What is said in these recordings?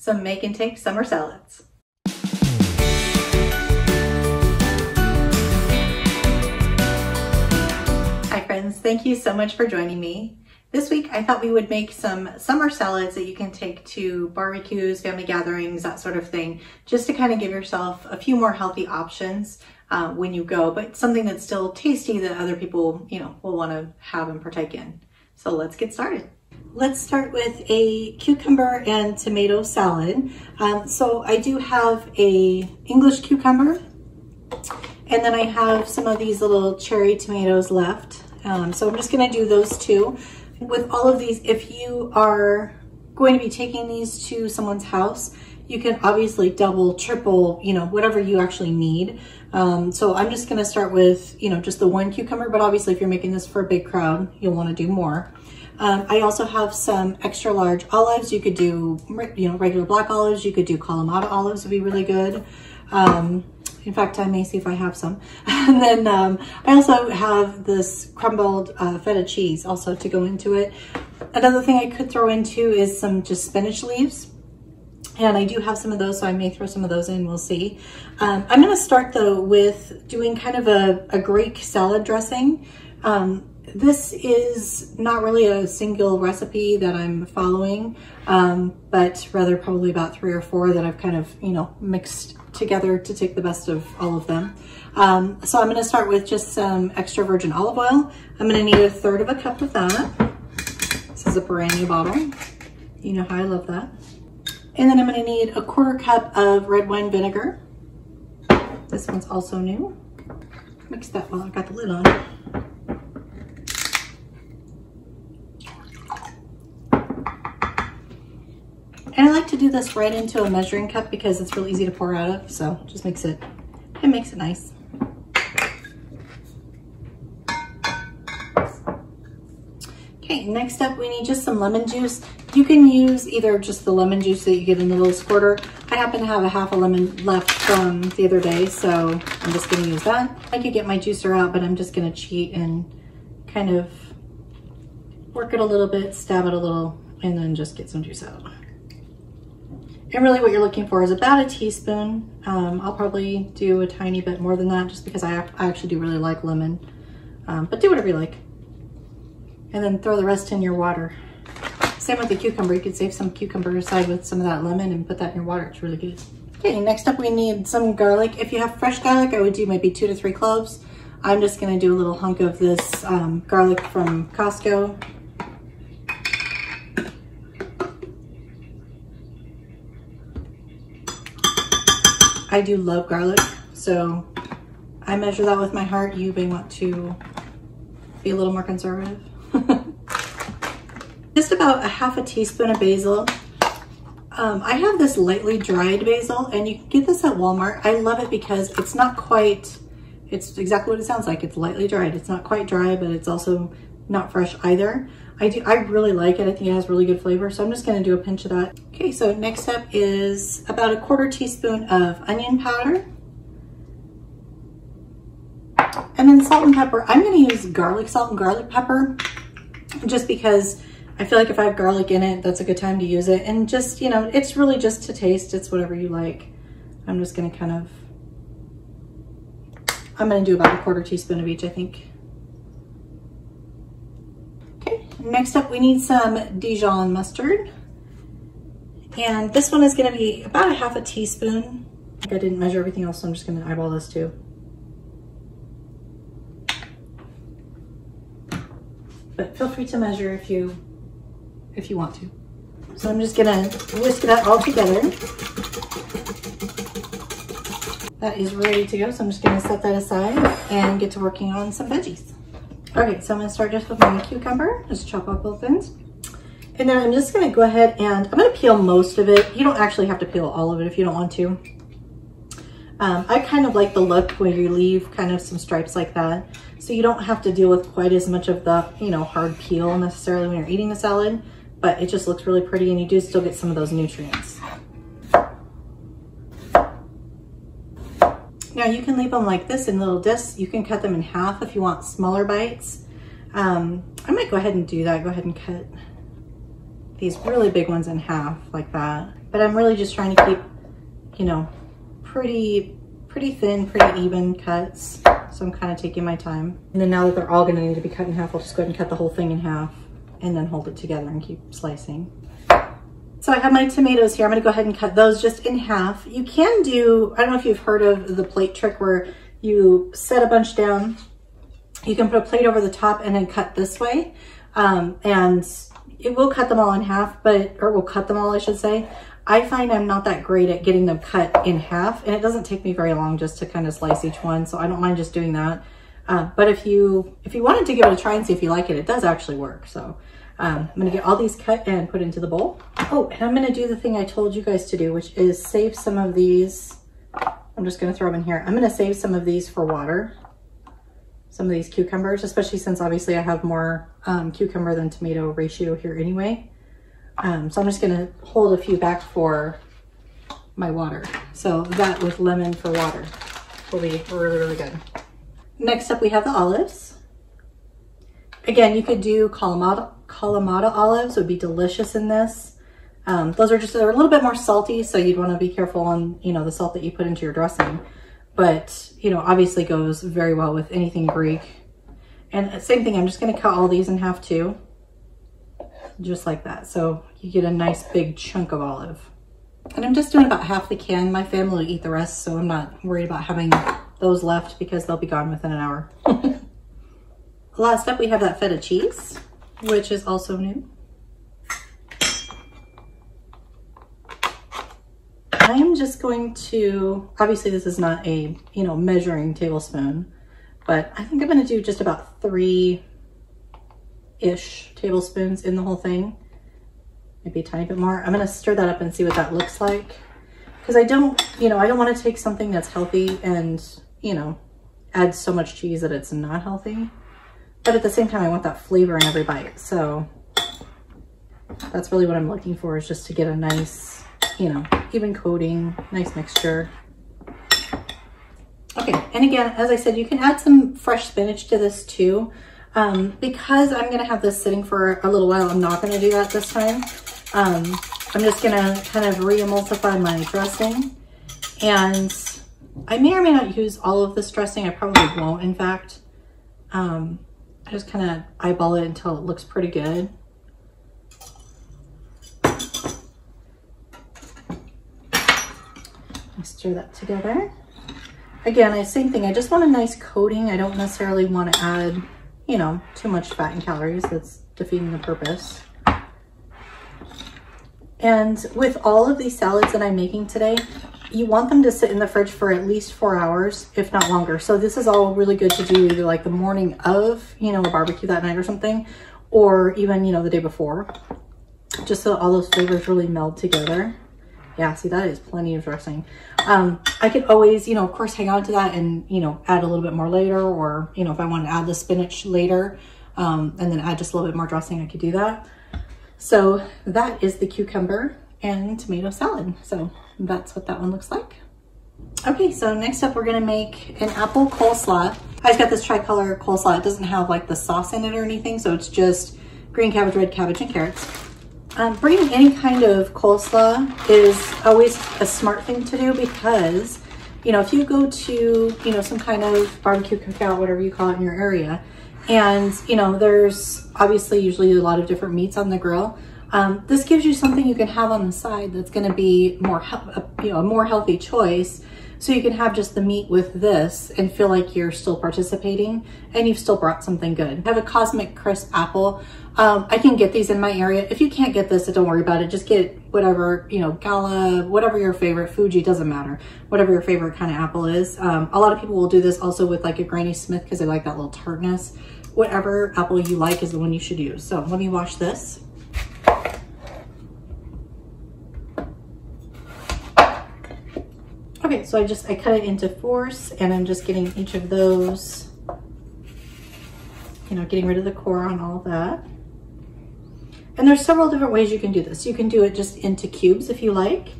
some make and take summer salads. Hi friends, thank you so much for joining me. This week I thought we would make some summer salads that you can take to barbecues, family gatherings, that sort of thing, just to kind of give yourself a few more healthy options when you go, but something that's still tasty that other people, will want to have and partake in. So let's get started. Let's start with a cucumber and tomato salad. So I do have a English cucumber, and then I have some of these little cherry tomatoes left. So I'm just gonna do those two. With all of these, if you are going to be taking these to someone's house, you can obviously double, triple, whatever you actually need. So I'm just gonna start with, just the one cucumber, but obviously if you're making this for a big crowd, you'll wanna do more. I also have some extra large olives. You could do, regular black olives. You could do Kalamata olives would be really good. In fact, I may see if I have some. And then I also have this crumbled feta cheese also to go into it. Another thing I could throw into is some just spinach leaves. And I do have some of those, so I may throw some of those in, we'll see. I'm gonna start though with doing kind of a Greek salad dressing. This is not really a single recipe that I'm following, but rather probably about 3 or 4 that I've kind of, mixed together to take the best of all of them. So I'm gonna start with just some extra virgin olive oil. I'm gonna need 1/3 cup of that. This is a brand new bottle. You know how I love that. And then I'm gonna need 1/4 cup of red wine vinegar. This one's also new. Mix that while I got the lid on. And I like to do this right into a measuring cup because it's real easy to pour out of, so just makes it nice. Okay, next up we need just some lemon juice. You can use either just the lemon juice that you get in the little squirter. I happen to have a half a lemon left from the other day, so I'm just gonna use that. I could get my juicer out, but I'm just gonna cheat and kind of work it a little bit, stab it a little, and then just get some juice out. And really what you're looking for is about a teaspoon. I'll probably do a tiny bit more than that just because I actually do really like lemon, but do whatever you like. And then throw the rest in your water. Same with the cucumber. You could save some cucumber aside with some of that lemon and put that in your water. It's really good. Okay, next up we need some garlic. If you have fresh garlic, I would do maybe 2 to 3 cloves. I'm just gonna do a little hunk of this garlic from Costco. I do love garlic, so I measure that with my heart. You may want to be a little more conservative. Just about a half a teaspoon of basil. I have this lightly dried basil, and you can get this at Walmart. I love it because it's not quite, it's exactly what it sounds like. It's lightly dried. It's not quite dry, but it's also not fresh either. I really like it. I think it has really good flavor, so I'm just gonna do a pinch of that. Okay, so next up is about 1/4 teaspoon of onion powder. And then salt and pepper. I'm gonna use garlic salt and garlic pepper just because I feel like if I have garlic in it, that's a good time to use it. And just, it's really just to taste. It's whatever you like. I'm just gonna I'm gonna do about 1/4 teaspoon of each, I think. Next up, we need some Dijon mustard. And this one is gonna be about a half a teaspoon. I think I didn't measure everything else, so I'm just gonna eyeball this too. But feel free to measure if you want to. So I'm just gonna whisk that all together. That is ready to go, so I'm just gonna set that aside and get to working on some veggies. Okay, so I'm gonna start just with my cucumber, just chop up both ends. And then I'm just gonna go ahead and I'm gonna peel most of it. You don't actually have to peel all of it if you don't want to. I kind of like the look where you leave kind of some stripes like that. So you don't have to deal with quite as much of the, hard peel necessarily when you're eating the salad, but it just looks really pretty and you do still get some of those nutrients. Now you can leave them like this in little discs. You can cut them in half if you want smaller bites. I might go ahead and do that. Go ahead and cut these really big ones in half like that. but I'm really just trying to keep, you know, pretty thin, pretty even cuts. So I'm kind of taking my time. And then now that they're all gonna need to be cut in half, I'll just go ahead and cut the whole thing in half and then hold it together and keep slicing. So I have my tomatoes here. I'm gonna go ahead and cut those just in half. You can do, I don't know if you've heard of the plate trick where you set a bunch down, you can put a plate over the top and then cut this way. And it will cut them all in half, or will cut them all, I should say. I find I'm not that great at getting them cut in half, and it doesn't take me very long just to kind of slice each one, so I don't mind just doing that. But if you wanted to give it a try and see if you like it, it does actually work. So I'm gonna get all these cut and put into the bowl. Oh, and I'm gonna do the thing I told you guys to do, which is save some of these. I'm just gonna throw them in here. I'm gonna save some of these for water. Some of these cucumbers, especially since obviously I have more cucumber than tomato ratio here anyway. So I'm just gonna hold a few back for my water. So that with lemon for water will be really, really good. Next up we have the olives. Again, you could do Kalamata olives, would be delicious in this. Those are they're a little bit more salty, so you'd wanna be careful on, you know, the salt that you put into your dressing. But, you know, obviously goes very well with anything Greek. And same thing, I'm just gonna cut all these in half too. Just like that. So you get a nice big chunk of olive. And I'm just doing about half the can. My family will eat the rest, so I'm not worried about having those left because they'll be gone within an hour. Last up, we have that feta cheese, which is also new. I'm just going to, obviously this is not a, you know, measuring tablespoon, but I think I'm going to do just about 3-ish tablespoons in the whole thing. Maybe a tiny bit more. I'm going to stir that up and see what that looks like. Because I don't, you know, I don't want to take something that's healthy and, you know, add so much cheese that it's not healthy. But at the same time, I want that flavor in every bite. So that's really what I'm looking for, is just to get a nice, you know, even coating, nice mixture. Okay, and again, as I said, you can add some fresh spinach to this too. Because I'm gonna have this sitting for a little while, I'm not gonna do that this time. I'm just gonna kind of re-emulsify my dressing. And I may or may not use all of this dressing. I probably won't, in fact. I just kind of eyeball it until it looks pretty good. Stir that together. Again, same thing. I just want a nice coating. I don't necessarily want to add, you know, too much fat and calories. That's defeating the purpose. And with all of these salads that I'm making today, you want them to sit in the fridge for at least 4 hours, if not longer. So this is all really good to do either like the morning of, you know, a barbecue that night or something, or even, you know, the day before, just so all those flavors really meld together. Yeah, see, that is plenty of dressing. I could always, you know, of course, hang on to that and, you know, add a little bit more later, or, you know, if I want to add the spinach later, and then add just a little bit more dressing, I could do that. So that is the cucumber and tomato salad. So that's what that one looks like. Okay, so next up we're gonna make an apple coleslaw. I just got this tricolor coleslaw. It doesn't have like the sauce in it or anything, so it's just green cabbage, red cabbage, and carrots. Bringing any kind of coleslaw is always a smart thing to do because, you know, if you go to, you know, some kind of barbecue cookout, whatever you call it in your area, and, you know, there's obviously usually a lot of different meats on the grill. This gives you something you can have on the side that's going to be more, you know, a more healthy choice. So you can have just the meat with this and feel like you're still participating and you've still brought something good. I have a Cosmic Crisp apple. I can get these in my area. If you can't get this, don't worry about it. Just get whatever, you know, Gala, whatever your favorite, Fuji, doesn't matter. Whatever your favorite kind of apple is. A lot of people will do this also with like a Granny Smith because they like that little tartness. Whatever apple you like is the one you should use. So let me wash this. Okay, so I cut it into 4s and I'm just getting each of those, you know, getting rid of the core on all of that. And there's several different ways you can do this. You can do it just into cubes if you like.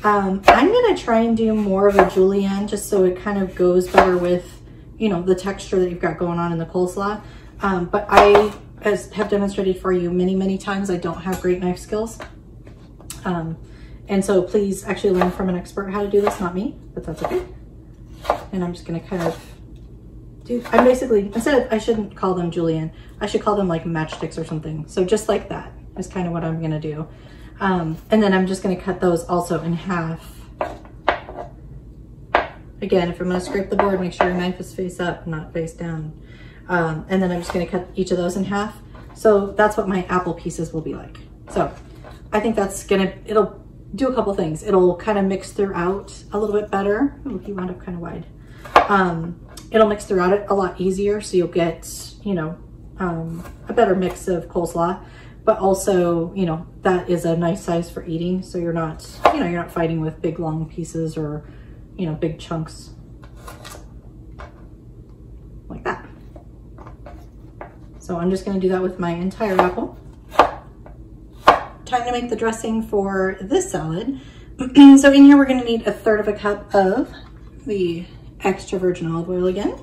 I'm gonna try and do more of a julienne just so it kind of goes better with, you know, the texture that you've got going on in the coleslaw. But I, as have demonstrated for you many, many times, I don't have great knife skills. And so please actually learn from an expert how to do this, not me, but that's okay. And I'm just gonna kind of I'm basically, I shouldn't call them julienne, I should call them like matchsticks or something. So just like that is kind of what I'm gonna do. And then I'm just gonna cut those also in half. Again, if I'm gonna scrape the board, make sure your knife is face up, not face down. And then I'm just gonna cut each of those in half. So that's what my apple pieces will be like. So I think that's it'll do a couple things. It'll kind of mix throughout a little bit better. Ooh, he wound up kind of wide. It'll mix throughout it a lot easier, so you'll get, you know, a better mix of coleslaw, but also, you know, that is a nice size for eating, so you're not, you know, you're not fighting with big long pieces or, you know, big chunks like that. So I'm just gonna do that with my entire apple. Time to make the dressing for this salad. So in here, we're gonna need 1/3 cup of the extra virgin olive oil again.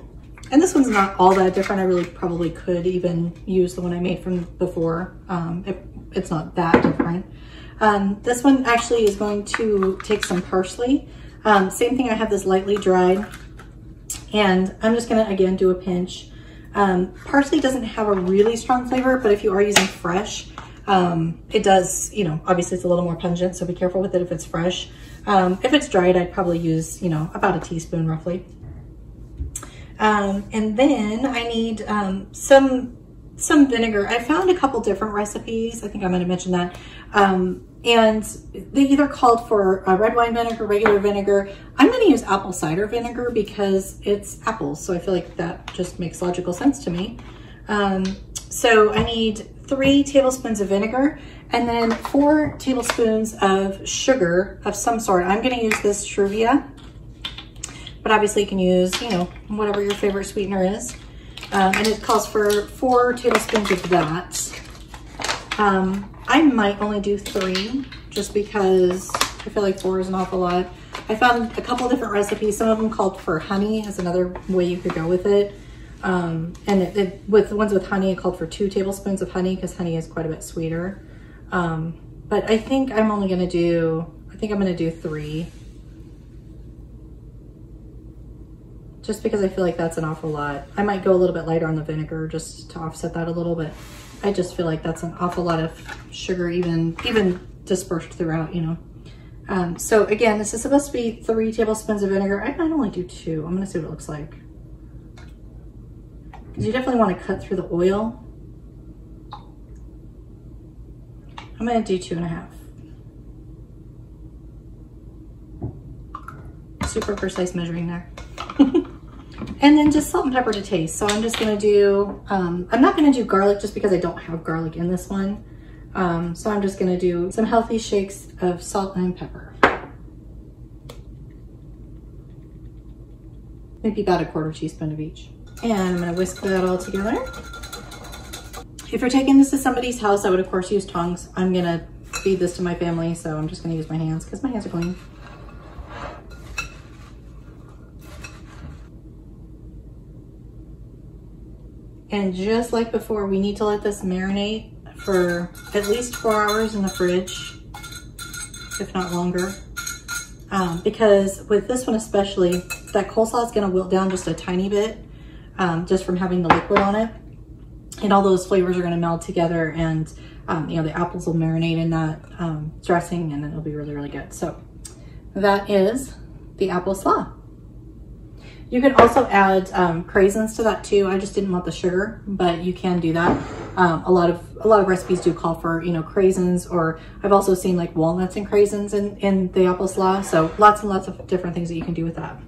And this one's not all that different. I really probably could even use the one I made from before. It's not that different. This one actually is going to take some parsley. Same thing, I have this lightly dried. And I'm just gonna, again, do a pinch. Parsley doesn't have a really strong flavor, but if you are using fresh, it does, you know, obviously it's a little more pungent, so be careful with it if it's fresh. If it's dried, I'd probably use, you know, about a teaspoon roughly. And then I need some vinegar. I found a couple different recipes. I think I might have mentioned that. And they either called for red wine vinegar, regular vinegar. I'm going to use apple cider vinegar because it's apples, so I feel like that just makes logical sense to me. So I need 3 tablespoons of vinegar and then 4 tablespoons of sugar of some sort. I'm going to use this Shruvia, but obviously you can use, you know, whatever your favorite sweetener is. And it calls for 4 tablespoons of that. I might only do 3 just because I feel like 4 is an awful lot. I found a couple different recipes. Some of them called for honey as another way you could go with it. And with the ones with honey, it called for 2 tablespoons of honey because honey is quite a bit sweeter. But I think I'm only gonna do, I think I'm gonna do 3. Just because I feel like that's an awful lot. I might go a little bit lighter on the vinegar just to offset that a little, but I just feel like that's an awful lot of sugar, even dispersed throughout, you know. So again, this is supposed to be 3 tablespoons of vinegar. I might only do 2. I'm gonna see what it looks like. Because you definitely want to cut through the oil. I'm gonna do 2.5. Super precise measuring there. And then just salt and pepper to taste. So I'm just gonna do, I'm not gonna do garlic just because I don't have garlic in this one. So I'm just gonna do some healthy shakes of salt and pepper. Maybe about a 1/4 teaspoon of each. And I'm gonna whisk that all together. If you're taking this to somebody's house, I would of course use tongs. I'm gonna feed this to my family, so I'm just gonna use my hands because my hands are clean. And just like before, we need to let this marinate for at least 4 hours in the fridge, if not longer. Because with this one especially, that coleslaw is gonna wilt down just a tiny bit, just from having the liquid on it. And all those flavors are gonna meld together, and you know, the apples will marinate in that dressing, and it'll be really, really good. So that is the apple slaw. You could also add craisins to that too. I just didn't want the sugar, but you can do that. A lot of recipes do call for, you know, craisins, or I've also seen like walnuts and craisins in the apple slaw. So lots and lots of different things that you can do with that.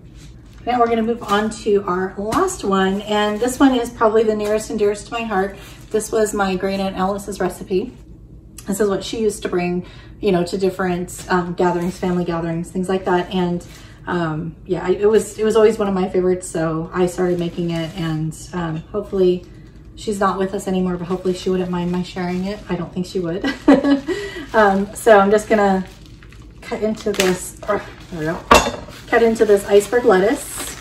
Now we're gonna move on to our last one, and this one is probably the nearest and dearest to my heart. This was my great aunt Alice's recipe. This is what she used to bring, you know, to different gatherings, family gatherings, things like that. And yeah, it was always one of my favorites, so I started making it, and hopefully she's not with us anymore, but hopefully she wouldn't mind my sharing it. I don't think she would. So I'm just gonna cut into this, there we go, cut into this iceberg lettuce,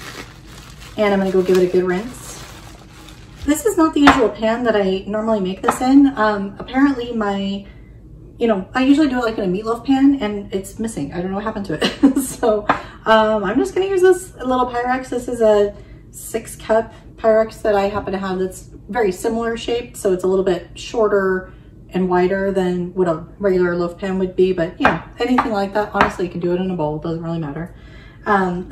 and I'm gonna go give it a good rinse. This is not the usual pan that I normally make this in. Apparently my you know, I usually do it like in a meatloaf pan and it's missing. I don't know what happened to it. So I'm just gonna use this little Pyrex. This is a 6-cup Pyrex that I happen to have that's very similar shaped. So it's a little bit shorter and wider than what a regular loaf pan would be. But yeah, anything like that, honestly, you can do it in a bowl. It doesn't really matter.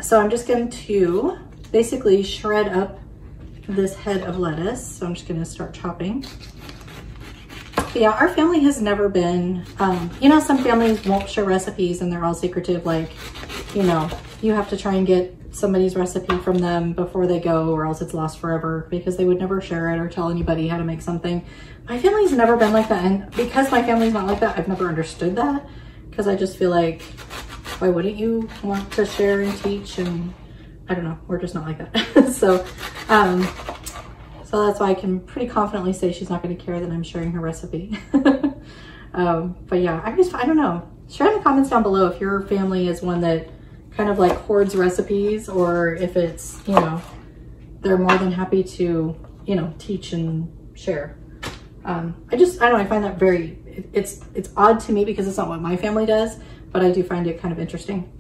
So I'm just going to basically shred up this head of lettuce. So I'm just gonna start chopping. But yeah, our family has never been, you know, some families won't share recipes and they're all secretive, like, you know, you have to try and get somebody's recipe from them before they go or else it's lost forever, because they would never share it or tell anybody how to make something. My family's never been like that, and because my family's not like that, I've never understood that, because I just feel like, why wouldn't you want to share and teach? And I don't know, we're just not like that. So that's why I can pretty confidently say she's not going to care that I'm sharing her recipe. But yeah, I don't know. Share in the comments down below if your family is one that kind of like hoards recipes, or if it's, you know, they're more than happy to, you know, teach and share. I don't know, I find that very, it's odd to me because it's not what my family does, but I do find it kind of interesting.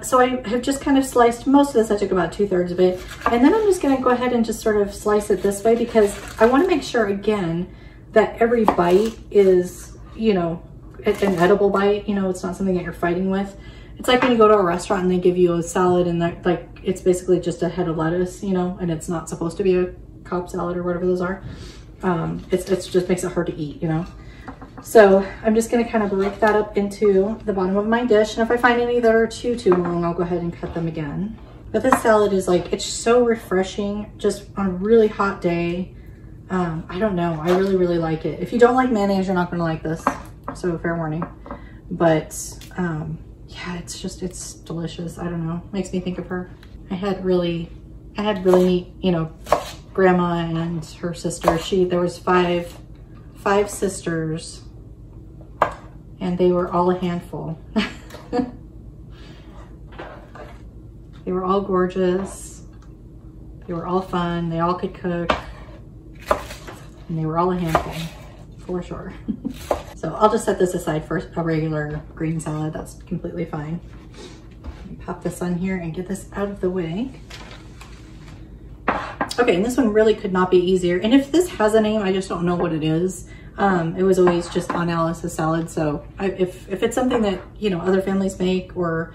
So I have just kind of sliced most of this. I took about 2/3 of it. And then I'm just gonna go ahead and just sort of slice it this way, because I wanna make sure, again, that every bite is, you know, an edible bite. You know, it's not something that you're fighting with. It's like when you go to a restaurant and they give you a salad and that, like, it's basically just a head of lettuce, you know, and it's not supposed to be a Cobb salad or whatever those are. It's just makes it hard to eat, you know. So I'm just gonna kind of break that up into the bottom of my dish. And if I find any that are too long, I'll go ahead and cut them again. But this salad is like, it's so refreshing just on a really hot day. I don't know, I really, really like it. If you don't like mayonnaise, you're not gonna like this. So fair warning. But yeah, it's delicious. I don't know, makes me think of her. I had really neat, you know, grandma and her sister. There was five sisters, and they were all a handful. They were all gorgeous. They were all fun. They all could cook, and they were all a handful, for sure. So I'll just set this aside for a regular green salad. That's completely fine. Pop this on here and get this out of the way. Okay, and this one really could not be easier. And if this has a name, I just don't know what it is. It was always just on Alice's salad. So if it's something that, you know, other families make, or,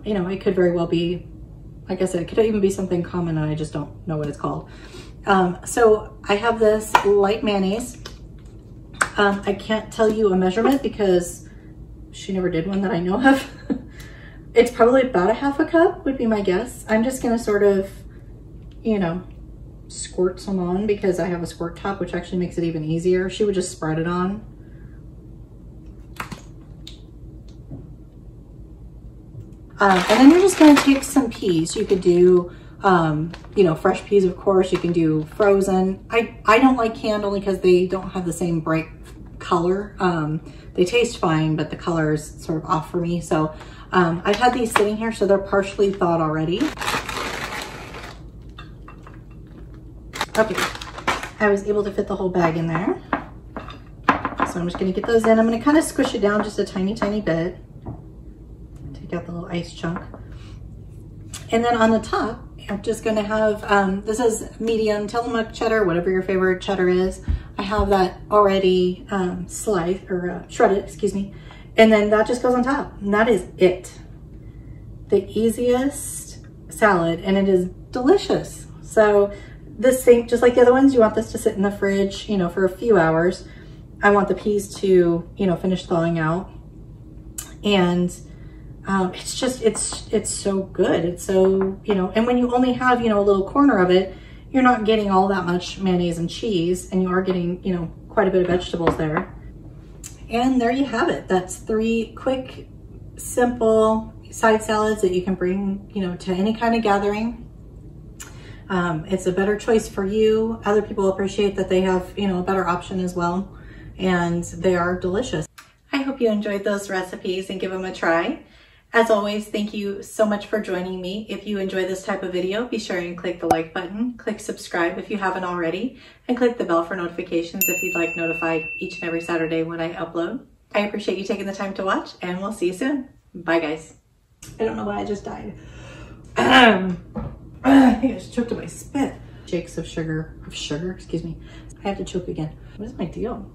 you know, it could very well be, like I said, it could even be something common and I just don't know what it's called. So I have this light mayonnaise. I can't tell you a measurement because she never did one that I know of. It's probably about a half a cup would be my guess. I'm just gonna sort of, you know, squirt some on because I have a squirt top, which actually makes it even easier. She would just spread it on. And then you're just gonna take some peas. You could do, you know, fresh peas, of course. You can do frozen. I don't like canned only because they don't have the same bright color. They taste fine, but the color is sort of off for me. So I've had these sitting here, so they're partially thawed already. Okay, I was able to fit the whole bag in there. So I'm just gonna get those in. I'm gonna kind of squish it down just a tiny, tiny bit. Take out the little ice chunk. And then on the top, I'm just gonna have, this is medium Tillamook cheddar, whatever your favorite cheddar is. I have that already sliced, or shredded, excuse me. And then that just goes on top, and that is it. The easiest salad, and it is delicious. So this thing, just like the other ones, you want this to sit in the fridge, you know, for a few hours. I want the peas to, you know, finish thawing out. And it's just, it's so good. It's so, you know, and when you only have, you know, a little corner of it, you're not getting all that much mayonnaise and cheese, and you are getting, you know, quite a bit of vegetables there. And there you have it. That's 3 quick, simple side salads that you can bring, you know, to any kind of gathering. It's a better choice for you. Other people appreciate that they have, you know, a better option as well. And they are delicious. I hope you enjoyed those recipes and give them a try. As always, thank you so much for joining me. If you enjoy this type of video, be sure and click the like button, click subscribe if you haven't already, and click the bell for notifications if you'd like notified each and every Saturday when I upload. I appreciate you taking the time to watch, and we'll see you soon. Bye, guys. I don't know why I just died. I think I just choked on my spit. Shakes of sugar, excuse me. I have to choke again. What is my deal?